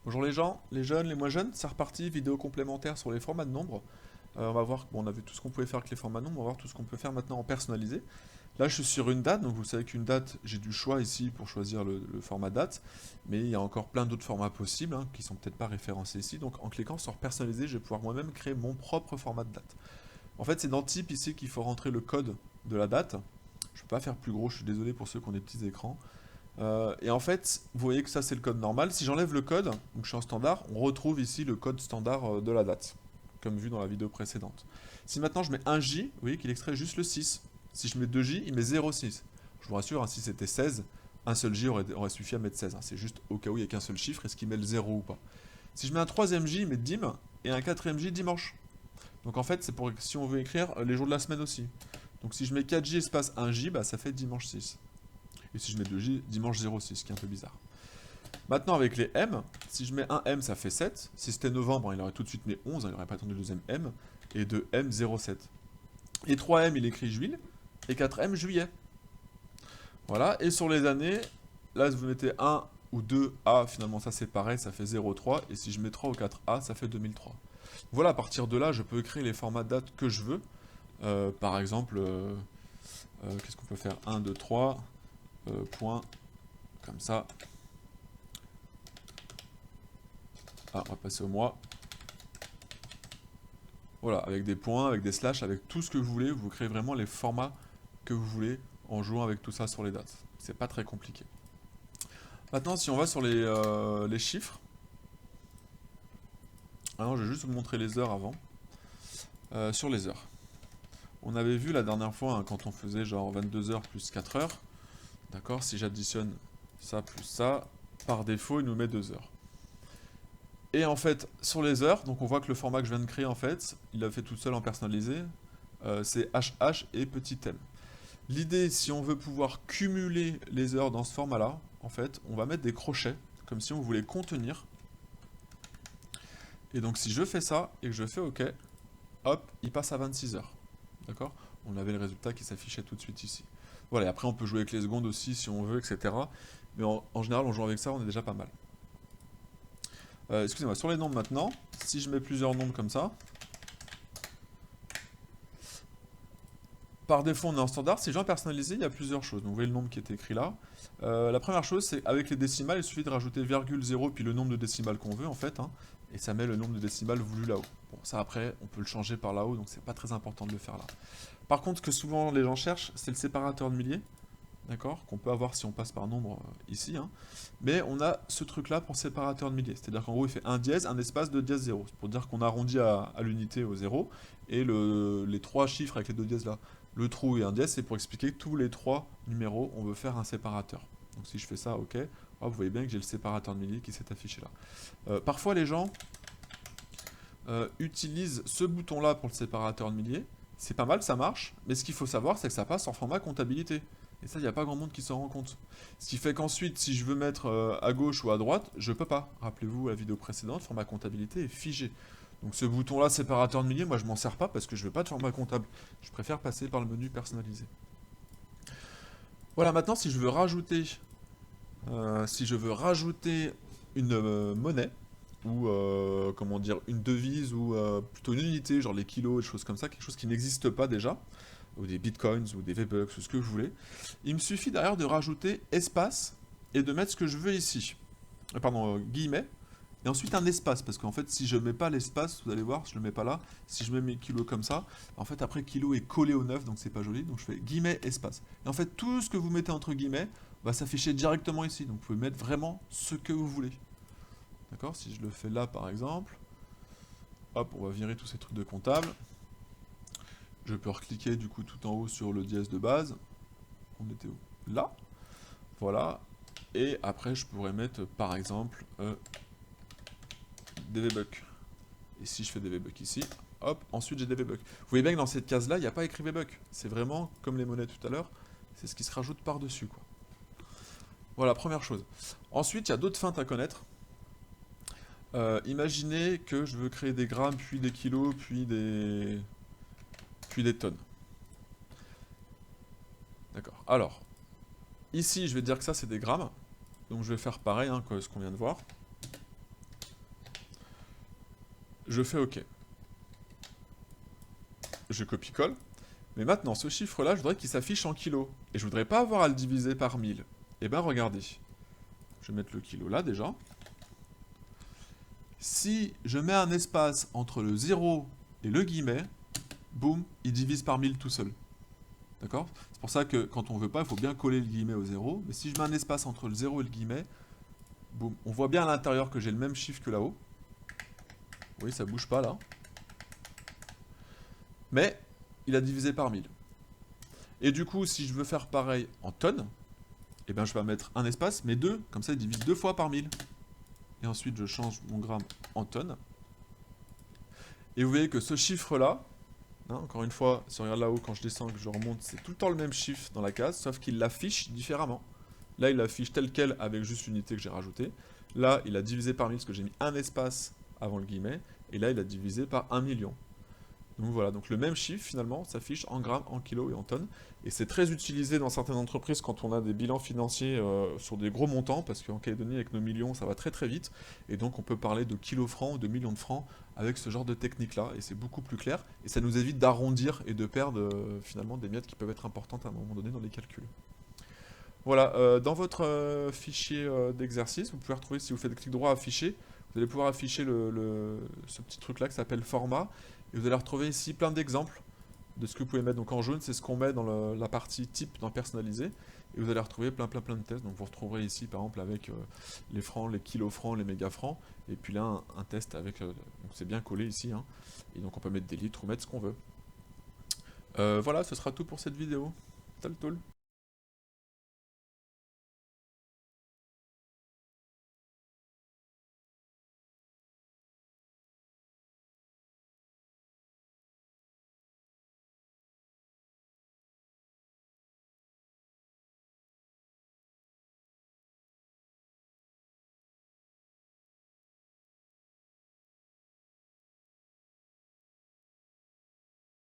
Bonjour les gens, les jeunes, les moins jeunes, c'est reparti, vidéo complémentaire sur les formats de nombres. On va voir, bon, on a vu tout ce qu'on pouvait faire avec les formats de nombres, on va voir tout ce qu'on peut faire maintenant en personnalisé. Là je suis sur une date, donc vous savez qu'une date, j'ai du choix ici pour choisir le format date, mais il y a encore plein d'autres formats possibles, hein, qui sont peut-être pas référencés ici, donc en cliquant sur personnaliser, je vais pouvoir moi-même créer mon propre format de date. En fait c'est dans type ici qu'il faut rentrer le code de la date. Je ne peux pas faire plus gros, je suis désolé pour ceux qui ont des petits écrans. Et en fait, vous voyez que ça c'est le code normal. Si j'enlève le code, donc je suis en standard, on retrouve ici le code standard de la date, comme vu dans la vidéo précédente. Si maintenant je mets 1J, vous voyez qu'il extrait juste le 6. Si je mets 2J, il met 0,6. Je vous rassure, hein, si c'était 16, un seul J aurait suffi à mettre 16. Hein. C'est juste au cas où il n'y a qu'un seul chiffre, est-ce qu'il met le 0 ou pas. Si je mets un troisième J, il met dim, et un quatrième J, dimanche. Donc en fait, c'est pour si on veut écrire les jours de la semaine aussi. Donc si je mets 4J espace 1J, bah, ça fait dimanche 6. Et si je mets 2J, dimanche 06, ce qui est un peu bizarre. Maintenant, avec les M, si je mets un M, ça fait 7. Si c'était novembre, il aurait tout de suite mis 11, il n'aurait pas attendu le deuxième M. Et 2M, 07. Et 3M, il écrit juillet. Et 4M, juillet. Voilà. Et sur les années, là, vous mettez 1 ou 2A, finalement, ça c'est pareil, ça fait 03. Et si je mets 3 ou 4A, ça fait 2003. Voilà, à partir de là, je peux créer les formats de date que je veux. Par exemple, qu'est-ce qu'on peut faire 1, 2, 3, point, comme ça. Ah, on va passer au mois. Voilà, avec des points, avec des slash, avec tout ce que vous voulez, vous créez vraiment les formats que vous voulez en jouant avec tout ça sur les dates. C'est pas très compliqué. Maintenant, si on va sur les chiffres, alors je vais juste vous montrer les heures avant. Sur les heures. On avait vu la dernière fois, hein, quand on faisait genre 22 heures plus 4 heures, d'accord, si j'additionne ça plus ça, par défaut, il nous met 2 heures. Et en fait, sur les heures, donc on voit que le format que je viens de créer, en fait, il a fait tout seul en personnalisé, c'est HH et petit m. L'idée, si on veut pouvoir cumuler les heures dans ce format-là, en fait, on va mettre des crochets, comme si on voulait contenir. Et donc si je fais ça et que je fais OK, hop, il passe à 26 heures. D'accord? On avait le résultat qui s'affichait tout de suite ici. Voilà, et après on peut jouer avec les secondes aussi si on veut, etc. Mais en général, on joue avec ça, on est déjà pas mal. Excusez-moi, sur les nombres maintenant, si je mets plusieurs nombres comme ça, par défaut on est en standard, si je viens personnaliser, il y a plusieurs choses. Donc vous voyez le nombre qui est écrit là. La première chose, c'est avec les décimales, il suffit de rajouter virgule 0 puis le nombre de décimales qu'on veut en fait, hein, et ça met le nombre de décimales voulu là-haut. Bon, ça après, on peut le changer par là-haut, donc c'est pas très important de le faire là. Par contre, ce que souvent les gens cherchent, c'est le séparateur de milliers, d'accord, qu'on peut avoir si on passe par nombre ici, hein. Mais on a ce truc-là pour séparateur de milliers, c'est-à-dire qu'en gros, il fait un dièse, un espace, deux dièses, 0. C'est pour dire qu'on arrondit à l'unité au 0, et les trois chiffres avec les deux dièses là. Le trou et un dièse, c'est pour expliquer que tous les trois numéros, on veut faire un séparateur. Donc si je fais ça, ok, vous voyez bien que j'ai le séparateur de milliers qui s'est affiché là. Parfois, les gens utilisent ce bouton-là pour le séparateur de milliers. C'est pas mal, ça marche, mais ce qu'il faut savoir, c'est que ça passe en format comptabilité. Et ça, il n'y a pas grand monde qui s'en rend compte. Ce qui fait qu'ensuite, si je veux mettre à gauche ou à droite, je peux pas. Rappelez-vous la vidéo précédente, format comptabilité est figé. Donc ce bouton-là, séparateur de milliers, moi je m'en sers pas parce que je veux pas de format comptable. Je préfère passer par le menu personnalisé. Voilà, maintenant si je veux rajouter une monnaie, ou comment dire, une devise, ou plutôt une unité, genre les kilos, des choses comme ça, quelque chose qui n'existe pas déjà, ou des bitcoins, ou des V-Bucks, ou ce que vous voulez, il me suffit d'ailleurs de rajouter espace et de mettre ce que je veux ici. Pardon, guillemets, et ensuite un espace, parce qu'en fait, si je mets pas l'espace, vous allez voir, je le mets pas là, si je mets mes kilos comme ça, en fait, après, kilo est collé au 9, donc c'est pas joli, donc je fais guillemets, espace. Et en fait, tout ce que vous mettez entre guillemets va s'afficher directement ici, donc vous pouvez mettre vraiment ce que vous voulez. D'accord? Si je le fais là, par exemple, hop, on va virer tous ces trucs de comptable. Je peux recliquer du coup tout en haut sur le dièse de base. On était où? Là. Voilà. Et après, je pourrais mettre, par exemple, des V-Bucks. Et si je fais des V-Bucks ici, hop, ensuite j'ai des V-Bucks. Vous voyez bien que dans cette case-là, il n'y a pas écrit V-Bucks. C'est vraiment comme les monnaies tout à l'heure, c'est ce qui se rajoute par-dessus, quoi. Voilà, première chose. Ensuite, il y a d'autres feintes à connaître. Imaginez que je veux créer des grammes, puis des kilos, puis des tonnes. D'accord. Alors, ici, je vais dire que ça, c'est des grammes. Donc je vais faire pareil hein, que ce qu'on vient de voir. Je fais OK. Je copie-colle. Mais maintenant, ce chiffre-là, je voudrais qu'il s'affiche en kilos. Et je voudrais pas avoir à le diviser par 1000. Eh ben, regardez. Je vais mettre le kilo là, déjà. Si je mets un espace entre le 0 et le guillemet, boum, il divise par 1000 tout seul. D'accord? C'est pour ça que quand on veut pas, il faut bien coller le guillemet au 0. Mais si je mets un espace entre le 0 et le guillemet, boum, on voit bien à l'intérieur que j'ai le même chiffre que là-haut. Vous voyez, ça bouge pas là. Mais il a divisé par 1000. Et du coup, si je veux faire pareil en tonnes, eh ben, je vais mettre un espace, mais deux, comme ça il divise 2 fois par 1000. Et ensuite, je change mon gramme en tonnes. Et vous voyez que ce chiffre-là, hein, encore une fois, si on regarde là-haut, quand je descends, que je remonte, c'est tout le temps le même chiffre dans la case, sauf qu'il l'affiche différemment. Là, il l'affiche tel quel avec juste l'unité que j'ai rajoutée. Là, il a divisé par 1000 parce que j'ai mis un espace avant le guillemet. Et là, il a divisé par 1 million. Donc voilà, donc le même chiffre finalement s'affiche en grammes, en kilos et en tonnes. Et c'est très utilisé dans certaines entreprises quand on a des bilans financiers sur des gros montants, parce qu'en Calédonie, avec nos millions, ça va très très vite. Et donc on peut parler de kilos francs ou de millions de francs avec ce genre de technique-là. Et c'est beaucoup plus clair. Et ça nous évite d'arrondir et de perdre finalement des miettes qui peuvent être importantes à un moment donné dans les calculs. Voilà, dans votre fichier d'exercice, vous pouvez retrouver, si vous faites clic droit afficher, vous allez pouvoir afficher ce petit truc là qui s'appelle format. Et vous allez retrouver ici plein d'exemples de ce que vous pouvez mettre. Donc en jaune, c'est ce qu'on met dans la partie type dans personnalisé. Et vous allez retrouver plein de tests. Donc vous retrouverez ici par exemple avec les francs, les kilos francs, les méga francs. Et puis là, un test avec... donc c'est bien collé ici. Hein. Et donc on peut mettre des litres ou mettre ce qu'on veut. Voilà, ce sera tout pour cette vidéo. Tal.